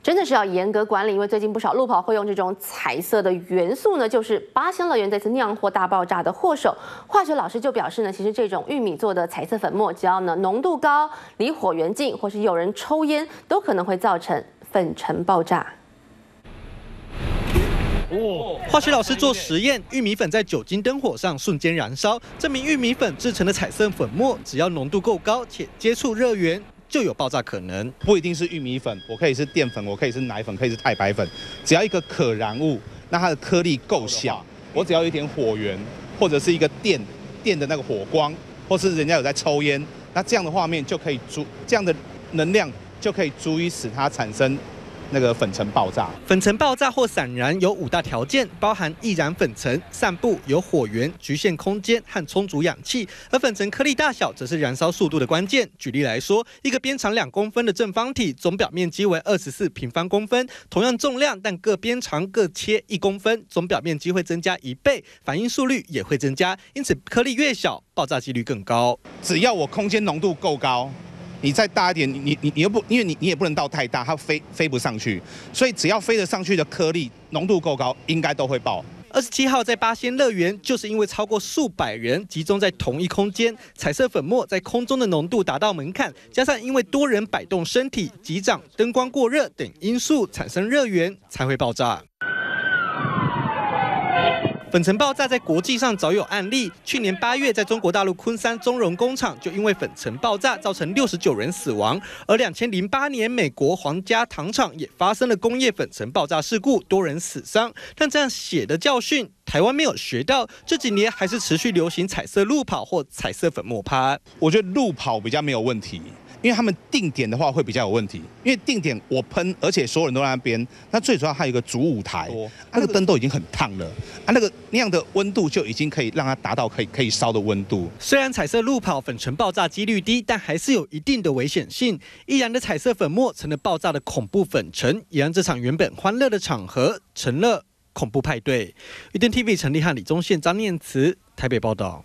真的是要严格管理，因为最近不少路跑会用这种彩色的元素呢，就是八仙乐园这次酿祸大爆炸的祸首。化学老师就表示呢，其实这种玉米做的彩色粉末，只要呢浓度高、离火源近，或是有人抽烟，都可能会造成粉尘爆炸。 化学老师做实验，玉米粉在酒精灯火上瞬间燃烧，证明玉米粉制成的彩色粉末，只要浓度够高且接触热源，就有爆炸可能。不一定是玉米粉，我可以是淀粉，我可以是奶粉，可以是太白粉，只要一个可燃物，那它的颗粒够小，我只要有一点火源，或者是一个电的那个火光，或是人家有在抽烟，那这样的画面就可以这样的能量就可以足以使它产生 那个粉尘爆炸，粉尘爆炸或散燃有5大条件，包含易燃粉尘、散布、有火源、局限空间和充足氧气。而粉尘颗粒大小则是燃烧速度的关键。举例来说，一个边长2公分的正方体，总表面积为24平方公分，同样重量，但各边长各切1公分，总表面积会增加1倍，反应速率也会增加。因此，颗粒越小，爆炸几率更高。只要我空间浓度够高， 你再大一点，你又不，因为你也不能到太大，它飞不上去，所以只要飞得上去的颗粒浓度够高，应该都会爆。27号在八仙乐园，就是因为超过数百人集中在同一空间，彩色粉末在空中的浓度达到门槛，加上因为多人摆动身体、击掌、灯光过热等因素产生热源，才会爆炸。 粉尘爆炸在国际上早有案例。去年8月，在中国大陆昆山中荣工厂就因为粉尘爆炸造成69人死亡。而2008年，美国皇家糖厂也发生了工业粉尘爆炸事故，多人死伤。但这样血的教训，台湾没有学到。这几年还是持续流行彩色路跑或彩色粉末趴。我觉得路跑比较没有问题，因为他们定点的话会比较有问题。因为定点我喷，而且所有人都在那边，那最主要还有一个主舞台，那个灯都已经很烫了，那样的温度就已经可以让它达到可以烧的温度。虽然彩色路跑粉尘爆炸几率低，但还是有一定的危险性。易燃的彩色粉末成了爆炸的恐怖粉尘，也让这场原本欢乐的场合成了恐怖派对。UDN TV 陈立汉、李宗宪、张念慈台北报道。